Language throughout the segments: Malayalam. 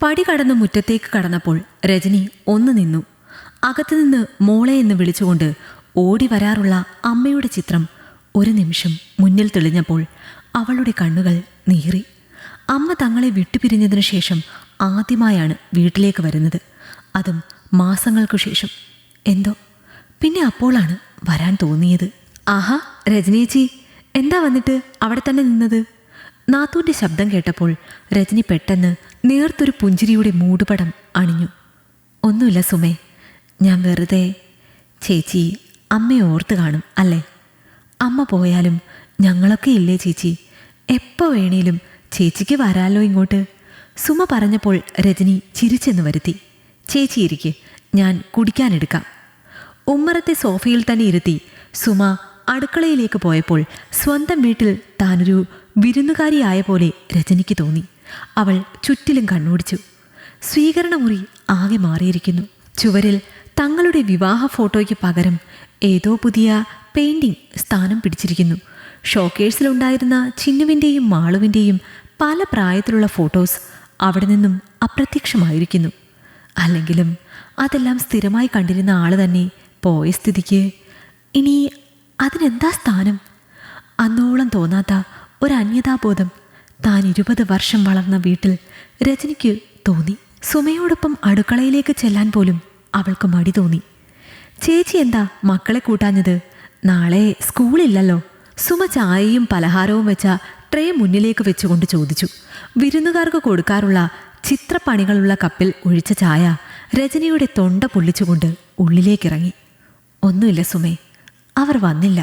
പടി കടന്ന് മുറ്റത്തേക്ക് കടന്നപ്പോൾ രജനി ഒന്ന് നിന്നു. അകത്തുനിന്ന് മോളെ എന്ന് വിളിച്ചുകൊണ്ട് ഓടി വരാറുള്ള അമ്മയുടെ ചിത്രം ഒരു നിമിഷം മുന്നിൽ തെളിഞ്ഞപ്പോൾ അവളുടെ കണ്ണുകൾ നീറി. അമ്മ തങ്ങളെ വിട്ടുപിരിഞ്ഞതിനു ശേഷം ആദ്യമായാണ് വീട്ടിലേക്ക് വരുന്നത്, അതും മാസങ്ങൾക്കു ശേഷം. എന്തോ പിന്നെ അപ്പോഴാണ് വരാൻ തോന്നിയത്. ആഹാ രജനിയേച്ചി, എന്താ വന്നിട്ട് അവിടെ തന്നെ നിന്നത്? നാത്തൂൻ്റെ ശബ്ദം കേട്ടപ്പോൾ രജനി പെട്ടെന്ന് നേർത്തൊരു പുഞ്ചിരിയുടെ മൂടുപടം അണിഞ്ഞു. ഒന്നുമില്ല സുമേ, ഞാൻ വെറുതെ. ചേച്ചി അമ്മയെ ഓർത്ത് കാണും അല്ലേ? അമ്മ പോയാലും ഞങ്ങളൊക്കെ ഇല്ലേ ചേച്ചി? എപ്പോൾ വേണേലും ചേച്ചിക്ക് വരാലോ ഇങ്ങോട്ട്. സുമ പറഞ്ഞപ്പോൾ രജനി ചിരിച്ചെന്ന് വരുത്തി. ചേച്ചി ഇരിക്ക്, ഞാൻ കുടിക്കാനെടുക്കാം. ഉമ്മറത്തെ സോഫയിൽ തന്നെ ഇരുത്തി സുമ അടുക്കളയിലേക്ക് പോയപ്പോൾ സ്വന്തം വീട്ടിൽ താനൊരു വിരുന്നുകാരിയായ പോലെ രജനിക്ക് തോന്നി. അവൾ ചുറ്റിലും കണ്ണോടിച്ചു. സ്വീകരണമുറി ആകെ മാറിയിരിക്കുന്നു. ചുവരിൽ തങ്ങളുടെ വിവാഹ ഫോട്ടോയ്ക്ക് പകരം ഏതോ പുതിയ പെയിൻറ്റിംഗ് സ്ഥാനം പിടിച്ചിരിക്കുന്നു. ഷോക്കേഴ്സിലുണ്ടായിരുന്ന ചിന്നുവിൻ്റെയും മാളുവിൻ്റെയും പല പ്രായത്തിലുള്ള ഫോട്ടോസ് അവിടെ നിന്നും അപ്രത്യക്ഷമായിരിക്കുന്നു. അല്ലെങ്കിലും അതെല്ലാം സ്ഥിരമായി കണ്ടിരുന്ന ആൾ തന്നെ പോയ സ്ഥിതിക്ക് ഇനി അതിനെന്താ സ്ഥാനം? അന്നോളം തോന്നാത്ത ഒരു അന്യതാബോധം താൻ 20 വർഷം വളർന്ന വീട്ടിൽ രജനിക്ക് തോന്നി. സുമയോടൊപ്പം അടുക്കളയിലേക്ക് ചെല്ലാൻ പോലും അവൾക്ക് മടി തോന്നി. ചേച്ചി എന്താ മക്കളെ കൂട്ടാഞ്ഞത്? നാളെ സ്കൂളില്ലല്ലോ. സുമ ചായയും പലഹാരവും വെച്ച ട്രേ മുന്നിലേക്ക് വെച്ചുകൊണ്ട് ചോദിച്ചു. വിരുന്നുകാർക്ക് കൊടുക്കാറുള്ള ചിത്രപ്പണികളുള്ള കപ്പിൽ ഒഴിച്ച ചായ രജനിയുടെ തൊണ്ട പൊള്ളിച്ചുകൊണ്ട് ഉള്ളിലേക്കിറങ്ങി. ഒന്നുമില്ല സുമേ, അവർ വന്നില്ല.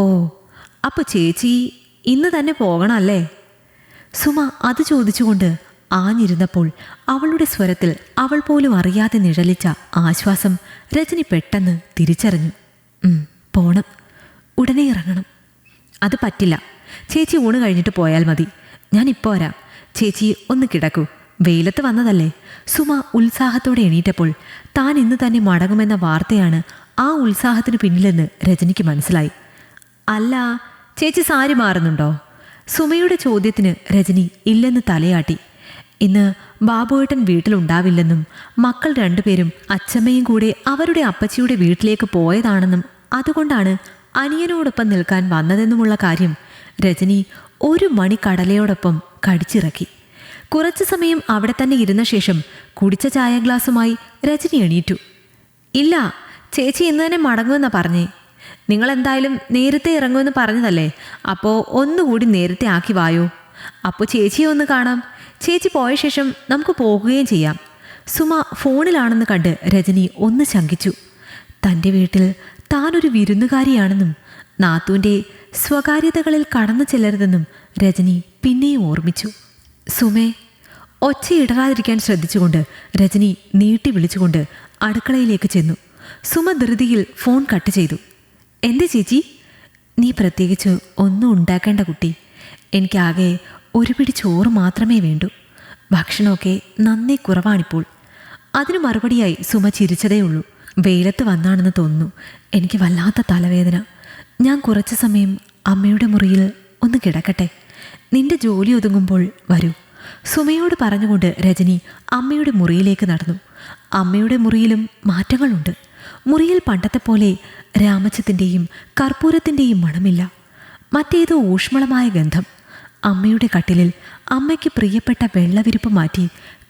ഓ, അപ്പോൾ ചേച്ചി ഇന്ന് തന്നെ പോകണമല്ലേ? സുമ അത് ചോദിച്ചുകൊണ്ട് ആഞ്ഞിരുന്നപ്പോൾ അവളുടെ സ്വരത്തിൽ അവൾ പോലും അറിയാതെ നിഴലിച്ച ആശ്വാസം രജനി പെട്ടെന്ന് തിരിച്ചറിഞ്ഞു. പോണം, ഉടനെ ഇറങ്ങണം. അത് പറ്റില്ല, ചേച്ചി ഊണ് കഴിഞ്ഞിട്ട് പോയാൽ മതി. ഞാനിപ്പോൾ വരാം. ചേച്ചി ഒന്ന് കിടക്കൂ, വെയിലത്ത് വന്നതല്ലേ. സുമ ഉത്സാഹത്തോടെ എണീറ്റപ്പോൾ താൻ ഇന്ന് തന്നെ മടങ്ങുമെന്ന വാർത്തയാണ് ആ ഉത്സാഹത്തിന് പിന്നിലെന്ന് രജനിക്ക് മനസ്സിലായി. അല്ല, ചേച്ചി സാരി മാറുന്നുണ്ടോ? സുമയുടെ ചോദ്യത്തിന് രജനി ഇല്ലെന്ന് തലയാട്ടി. ഇന്ന് ബാബുവേട്ടൻ വീട്ടിലുണ്ടാവില്ലെന്നും മക്കൾ രണ്ടുപേരും അച്ചമ്മയും കൂടെ അവരുടെ അപ്പച്ചിയുടെ വീട്ടിലേക്ക് പോയതാണെന്നും അതുകൊണ്ടാണ് അനിയനോടൊപ്പം നിൽക്കാൻ വന്നതെന്നുമുള്ള കാര്യം രജനി ഒരു മണി കടലയോടൊപ്പം കടിച്ചിറക്കി. കുറച്ചു സമയം അവിടെ തന്നെ ഇരുന്ന ശേഷം കുടിച്ച ചായ ഗ്ലാസുമായി രജനി എണീറ്റു. ഇല്ല, ചേച്ചി ഇന്ന് തന്നെ മടങ്ങുമെന്നാണ് പറഞ്ഞേ. നിങ്ങളെന്തായാലും നേരത്തെ ഇറങ്ങുമെന്ന് പറഞ്ഞതല്ലേ, അപ്പോൾ ഒന്നുകൂടി നേരത്തെ ആക്കി വായോ. അപ്പോൾ ചേച്ചിയെ ഒന്ന് കാണാം. ചേച്ചി പോയ ശേഷം നമുക്ക് പോകുകയും ചെയ്യാം. സുമ ഫോണിലാണെന്ന് കണ്ട് രജനി ഒന്ന് ശങ്കിച്ചു. തൻ്റെ വീട്ടിൽ താനൊരു വിരുന്നുകാരിയാണെന്നും നാത്തൂൻ്റെ സ്വകാര്യതകളിൽ കടന്നു ചെല്ലരുതെന്നും രജനി പിന്നെയും ഓർമ്മിച്ചു. സുമേ, ഒച്ചയിടറാതിരിക്കാൻ ശ്രദ്ധിച്ചുകൊണ്ട് രജനി നീട്ടി വിളിച്ചുകൊണ്ട് അടുക്കളയിലേക്ക് ചെന്നു. സുമ ധൃതിയിൽ ഫോൺ കട്ട് ചെയ്തു. എൻ്റെ ചേച്ചി? നീ പ്രത്യേകിച്ച് ഒന്നും ഉണ്ടാക്കേണ്ട കുട്ടി. എനിക്കാകെ ഒരു പിടി ചോറ് മാത്രമേ വേണ്ടൂ. ഭക്ഷണമൊക്കെ നന്നേ കുറവാണിപ്പോൾ. അതിനു മറുപടിയായി സുമ ചിരിച്ചതേ ഉള്ളൂ. വെയിലത്ത് വന്നാണെന്ന് തോന്നുന്നു. എനിക്ക് വല്ലാത്ത തലവേദന. ഞാൻ കുറച്ച് സമയം അമ്മയുടെ മുറിയിൽ ഒന്ന് കിടക്കട്ടെ. നിന്റെ ജോലി ഒതുങ്ങുമ്പോൾ വരൂ. സുമയോട് പറഞ്ഞുകൊണ്ട് രജനി അമ്മയുടെ മുറിയിലേക്ക് നടന്നു. അമ്മയുടെ മുറിയിലും മാറ്റങ്ങളുണ്ട്. മുറിയിൽ പണ്ടത്തെ പോലെ രാമച്ചത്തിൻ്റെയും കർപ്പൂരത്തിൻ്റെയും മണമില്ല. മറ്റേതോ ഊഷ്മളമായ ഗന്ധം. അമ്മയുടെ കട്ടിലിൽ അമ്മയ്ക്ക് പ്രിയപ്പെട്ട വെള്ളവിരിപ്പ് മാറ്റി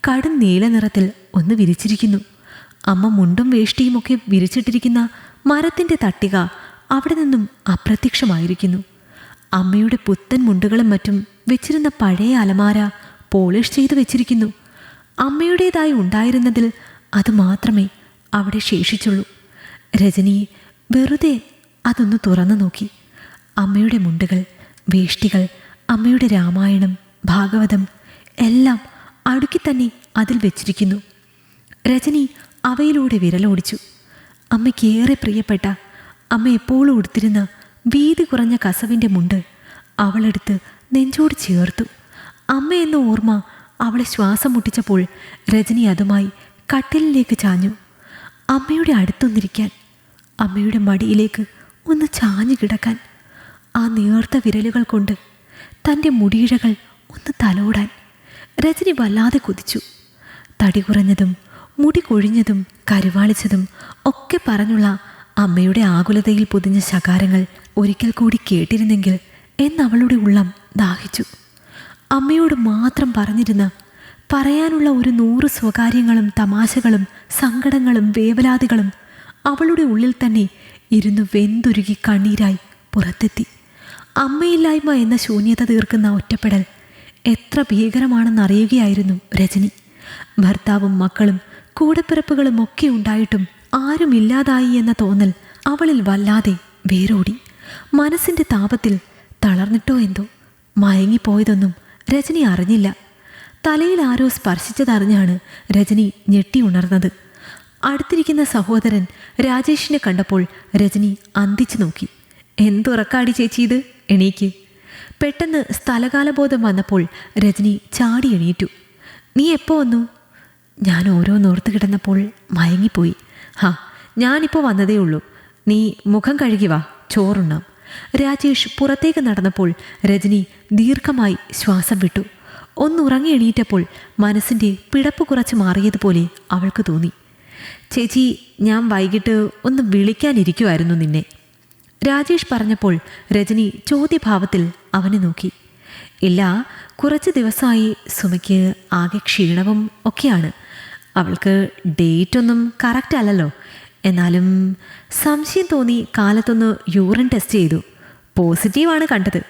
കടും നീല നിറത്തിൽ ഒന്ന് വിരിച്ചിരിക്കുന്നു. അമ്മ മുണ്ടും വേഷ്ടിയുമൊക്കെ വിരിച്ചിട്ടിരിക്കുന്ന മരത്തിൻ്റെ തട്ടിക അവിടെ നിന്നും അപ്രത്യക്ഷമായിരിക്കുന്നു. അമ്മയുടെ പുത്തൻ മുണ്ടുകളും മറ്റും വെച്ചിരുന്ന പഴയ അലമാര പോളിഷ് ചെയ്ത് വെച്ചിരിക്കുന്നു. അമ്മയുടേതായി ഉണ്ടായിരുന്നതിൽ അത് മാത്രമേ അവിടെ ശേഷിച്ചുള്ളൂ. രജനി വെറുതെ അതൊന്ന് തുറന്നു നോക്കി. അമ്മയുടെ മുണ്ടുകൾ, വേഷ്ടികൾ, അമ്മയുടെ രാമായണം, ഭാഗവതം എല്ലാം അടുക്കി തന്നെ അതിൽ വെച്ചിരിക്കുന്നു. രജനി അവയിലൂടെ വിരലോടിച്ചു. അമ്മയ്ക്കേറെ പ്രിയപ്പെട്ട, അമ്മ എപ്പോഴും ഉടുത്തിരുന്ന വീതി കുറഞ്ഞ കസവിൻ്റെ മുണ്ട് അവളെടുത്ത് നെഞ്ചോട് ചേർത്തു. അമ്മ എന്ന ഓർമ്മ അവളെ ശ്വാസം മുട്ടിച്ചപ്പോൾ രജനി അതുമായി കട്ടിലിലേക്ക് ചാഞ്ഞു. അമ്മയുടെ അടുത്തൊന്നിരിക്കാൻ, അമ്മയുടെ മടിയിലേക്ക് ഒന്ന് ചാഞ്ഞു കിടക്കാൻ, ആ നേർത്ത വിരലുകൾ കൊണ്ട് തൻ്റെ മുടിയിഴകൾ ഒന്ന് തലോടാൻ രജനി വല്ലാതെ കൊതിച്ചു. തടി കുറഞ്ഞതും മുടി കൊഴിഞ്ഞതും കരുവാളിച്ചതും ഒക്കെ പറഞ്ഞുള്ള അമ്മയുടെ ആകുലതയിൽ പൊതിഞ്ഞ ശകാരങ്ങൾ ഒരിക്കൽ കൂടി കേട്ടിരുന്നെങ്കിൽ എന്നവളുടെ ഉള്ളം ദാഹിച്ചു. അമ്മയോട് മാത്രം പറഞ്ഞിരുന്ന പറയാനുള്ള 100 സ്വകാര്യങ്ങളും തമാശകളും സങ്കടങ്ങളും വേവലാതികളും അവളുടെ ഉള്ളിൽ തന്നെ ഇരുന്ന് വെന്തുരുകി കണ്ണീരായി പുറത്തെത്തി. അമ്മയില്ലായ്മ എന്ന ശൂന്യത തീർക്കുന്ന ഒറ്റപ്പെടൽ എത്ര ഭീകരമാണെന്നറിയുകയായിരുന്നു രജനി. ഭർത്താവും മക്കളും കൂടപ്പിറപ്പുകളും ഒക്കെ ഉണ്ടായിട്ടും ആരുമില്ലാതായി എന്ന തോന്നൽ അവളിൽ വല്ലാതെ വേരോടി. മനസ്സിൻ്റെ താപത്തിൽ തളർന്നിട്ടോ എന്തോ മയങ്ങിപ്പോയതൊന്നും രജനി അറിഞ്ഞില്ല. തലയിൽ ആരോ സ്പർശിച്ചതറിഞ്ഞാണ് രജനി ഞെട്ടി ഉണർന്നത്. അടുത്തിരിക്കുന്ന സഹോദരൻ രാജേഷിനെ കണ്ടപ്പോൾ രജനി അന്തിച്ചു നോക്കി. എന്തുറക്കാടി ചേച്ചി ഇത്, എണീക്ക്. പെട്ടെന്ന് സ്ഥലകാലബോധം വന്നപ്പോൾ രജനി ചാടി എണീറ്റു. നീ എപ്പോൾ വന്നു? ഞാൻ ഓരോന്നോർത്ത് കിടന്നപ്പോൾ മയങ്ങിപ്പോയി. ഞാനിപ്പോൾ വന്നതേ ഉള്ളൂ. നീ മുഖം കഴുകി വാ, ചോറുണ്ണാം. രാജേഷ് പുറത്തേക്ക് നടന്നപ്പോൾ രജനി ദീർഘമായി ശ്വാസം വിട്ടു. ഒന്നുറങ്ങി എണീറ്റപ്പോൾ മനസ്സിൻ്റെ പിടപ്പ് കുറച്ച് മാറിയതുപോലെ അവൾക്ക് തോന്നി. ചേച്ചി, ഞാൻ വൈകിട്ട് ഒന്ന് വിളിക്കാനിരിക്കുമായിരുന്നു നിന്നെ. രാജേഷ് പറഞ്ഞപ്പോൾ രജനി ചോദ്യഭാവത്തിൽ അവനെ നോക്കി. ഇല്ല, കുറച്ച് ദിവസമായി സുമയ്ക്ക് ആകെ ക്ഷീണവും ഒക്കെയാണ്. അവൾക്ക് ഡേറ്റൊന്നും കറക്റ്റ് അല്ലല്ലോ. എന്നാലും സംശയം തോന്നി കാലത്തൊന്ന് യൂറിൻ ടെസ്റ്റ് ചെയ്തു. പോസിറ്റീവാണ് കണ്ടത്.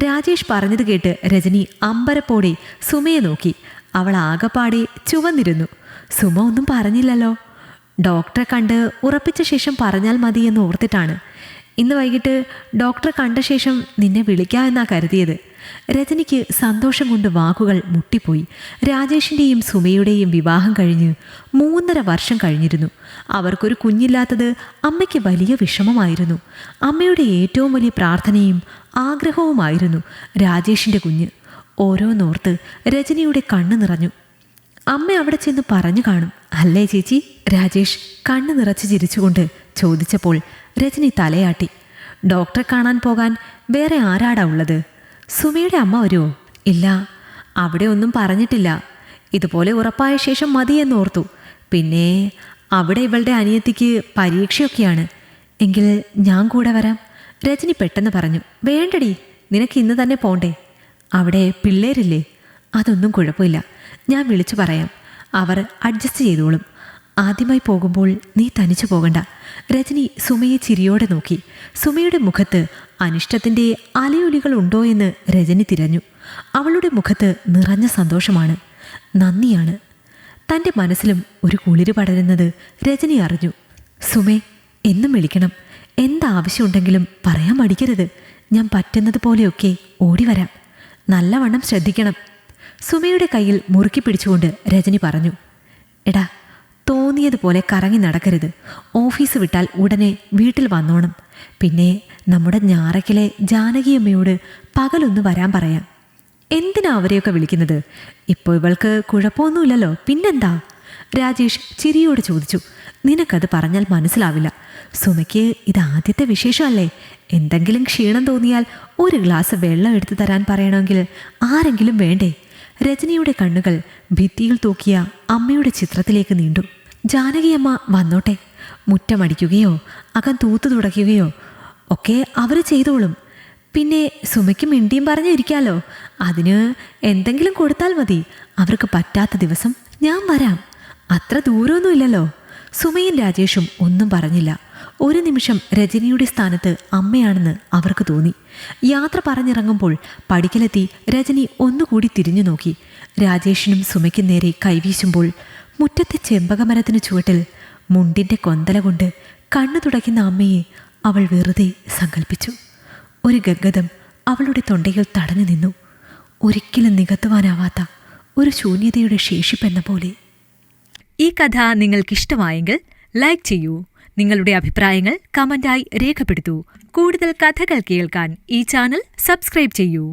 രാജേഷ് പറഞ്ഞത് കേട്ട് രജനി അമ്പരപ്പോടെ സുമയെ നോക്കി. അവൾ ആകെപ്പാടെ ചുവന്നിരുന്നു. സുമ ഒന്നും പറഞ്ഞില്ലല്ലോ. ഡോക്ടറെ കണ്ട് ഉറപ്പിച്ച ശേഷം പറഞ്ഞാൽ മതി എന്ന് ഓർത്തിട്ടാണ്. ഇന്ന് വൈകിട്ട് ഡോക്ടറെ കണ്ട ശേഷം നിന്നെ വിളിക്കാമെന്നാണ് കരുതിയത്. രജനിക്ക് സന്തോഷം കൊണ്ട് വാക്കുകൾ മുട്ടിപ്പോയി. രാജേഷിൻ്റെയും സുമയുടെയും വിവാഹം കഴിഞ്ഞ് 3.5 വർഷം കഴിഞ്ഞിരുന്നു. അവർക്കൊരു കുഞ്ഞില്ലാത്തത് അമ്മയ്ക്ക് വലിയ വിഷമമായിരുന്നു. അമ്മയുടെ ഏറ്റവും വലിയ പ്രാർത്ഥനയും ആഗ്രഹവുമായിരുന്നു രാജേഷിൻ്റെ കുഞ്ഞ്. ഓരോന്നോർത്ത് രജനിയുടെ കണ്ണ് നിറഞ്ഞു. അമ്മ അവിടെ ചെന്ന് പറഞ്ഞു കാണും അല്ലേ ചേച്ചി? രാജേഷ് കണ്ണ് നിറച്ച് ചിരിച്ചുകൊണ്ട് ചോദിച്ചപ്പോൾ രജനി തലയാട്ടി. ഡോക്ടറെ കാണാൻ പോകാൻ വേറെ ആരാടാ ഉള്ളത്? സുമയുടെ അമ്മ വരുമോ? ഇല്ല, അവിടെ ഒന്നും പറഞ്ഞിട്ടില്ല. ഇതുപോലെ ഉറപ്പായ ശേഷം മതിയെന്നോർത്തു. പിന്നെ അവിടെ ഇവളുടെ അനിയത്തിക്ക് പരീക്ഷയൊക്കെയാണ്. എങ്കിൽ ഞാൻ കൂടെ വരാം. രജനി പെട്ടെന്ന് പറഞ്ഞു. വേണ്ടടി, നിനക്ക് ഇന്ന് തന്നെ പോണ്ടേ? അവിടെ പിള്ളേരില്ലേ? അതൊന്നും കുഴപ്പമില്ല, ഞാൻ വിളിച്ചു പറയാം. അവർ അഡ്ജസ്റ്റ് ചെയ്തോളും. ആദ്യമായി പോകുമ്പോൾ നീ തനിച്ചു പോകണ്ട. രജനി സുമയെ ചിരിയോടെ നോക്കി. സുമയുടെ മുഖത്ത് അനിഷ്ടത്തിൻ്റെ അലയൊലികൾ ഉണ്ടോ എന്ന് രജനി തിരഞ്ഞു. അവളുടെ മുഖത്ത് നിറഞ്ഞ സന്തോഷമാണ്, നന്ദിയാണ്. തൻ്റെ മനസ്സിലും ഒരു കുളിര് പടരുന്നത് രജനി അറിഞ്ഞു. സുമേ, എന്നും വിളിക്കണം. എന്താവശ്യമുണ്ടെങ്കിലും പറയാൻ മടിക്കരുത്. ഞാൻ പറ്റുന്നത് പോലെയൊക്കെ ഓടി വരാം. നല്ലവണ്ണം ശ്രദ്ധിക്കണം. സുമയുടെ കയ്യിൽ മുറുക്കി പിടിച്ചുകൊണ്ട് രജനി പറഞ്ഞു. എടാ, തോന്നിയതുപോലെ കറങ്ങി നടക്കരുത്. ഓഫീസ് വിട്ടാൽ ഉടനെ വീട്ടിൽ വന്നോണം. പിന്നെ നമ്മുടെ ഞാറയ്ക്കലെ ജാനകിയമ്മയോട് പകലൊന്ന് വരാൻ പറയാം. എന്തിനാ അവരെയൊക്കെ വിളിക്കുന്നത്? ഇപ്പോൾ ഇവൾക്ക് കുഴപ്പമൊന്നുമില്ലല്ലോ, പിന്നെന്താ? രാജേഷ് ചിരിയോട് ചോദിച്ചു. നിനക്കത് പറഞ്ഞാൽ മനസ്സിലാവില്ല. സുമയ്ക്ക് ഇതാദ്യത്തെ വിശേഷമല്ലേ. എന്തെങ്കിലും ക്ഷീണം തോന്നിയാൽ ഒരു ഗ്ലാസ് വെള്ളം എടുത്തു തരാൻ പറയണമെങ്കിൽ ആരെങ്കിലും വേണ്ടേ? രജനിയുടെ കണ്ണുകൾ ഭിത്തിയിൽ തൂക്കിയ അമ്മയുടെ ചിത്രത്തിലേക്ക് നീണ്ടു. ജാനകിയമ്മ വന്നോട്ടെ. മുറ്റമടിക്കുകയോ അകം തൂത്തു തുടയ്ക്കുകയോ ഒക്കെ അവർ ചെയ്തോളും. പിന്നെ സുമയ്ക്ക് മിണ്ടിയും പറഞ്ഞിരിക്കാലോ. അതിന് എന്തെങ്കിലും കൊടുത്താൽ മതി. അവർക്ക് പറ്റാത്ത ദിവസം ഞാൻ വരാം. അത്ര ദൂരമൊന്നുമില്ലല്ലോ. സുമയും രാജേഷും ഒന്നും പറഞ്ഞില്ല. ഒരു നിമിഷം രജനിയുടെ സ്ഥാനത്ത് അമ്മയാണെന്ന് അവർക്ക് തോന്നി. യാത്ര പറഞ്ഞിറങ്ങുമ്പോൾ പടിക്കലെത്തി രജനി ഒന്നുകൂടി തിരിഞ്ഞു നോക്കി. രാജേഷിനും സുമയ്ക്കും നേരെ കൈവീശുമ്പോൾ മുറ്റത്തെ ചെമ്പകമരത്തിന് ചുവട്ടിൽ മുണ്ടിൻ്റെ കൊന്തല കൊണ്ട് കണ്ണു തുടയ്ക്കുന്ന അമ്മയെ അവൾ വെറുതെ സങ്കല്പിച്ചു. ഒരു ഗദ്ഗതം അവളുടെ തൊണ്ടയിൽ തടഞ്ഞു നിന്നു. ഒരിക്കലും നികത്തുവാനാവാത്ത ഒരു ശൂന്യതയുടെ ശേഷിപ്പെന്ന പോലെ. ഈ കഥ നിങ്ങൾക്കിഷ്ടമായെങ്കിൽ ലൈക്ക് ചെയ്യൂ. നിങ്ങളുടെ അഭിപ്രായങ്ങൾ കമന്റായി രേഖപ്പെടുത്തൂ. കൂടുതൽ കഥകൾ കേൾക്കാൻ ഈ ചാനൽ സബ്സ്ക്രൈബ് ചെയ്യൂ.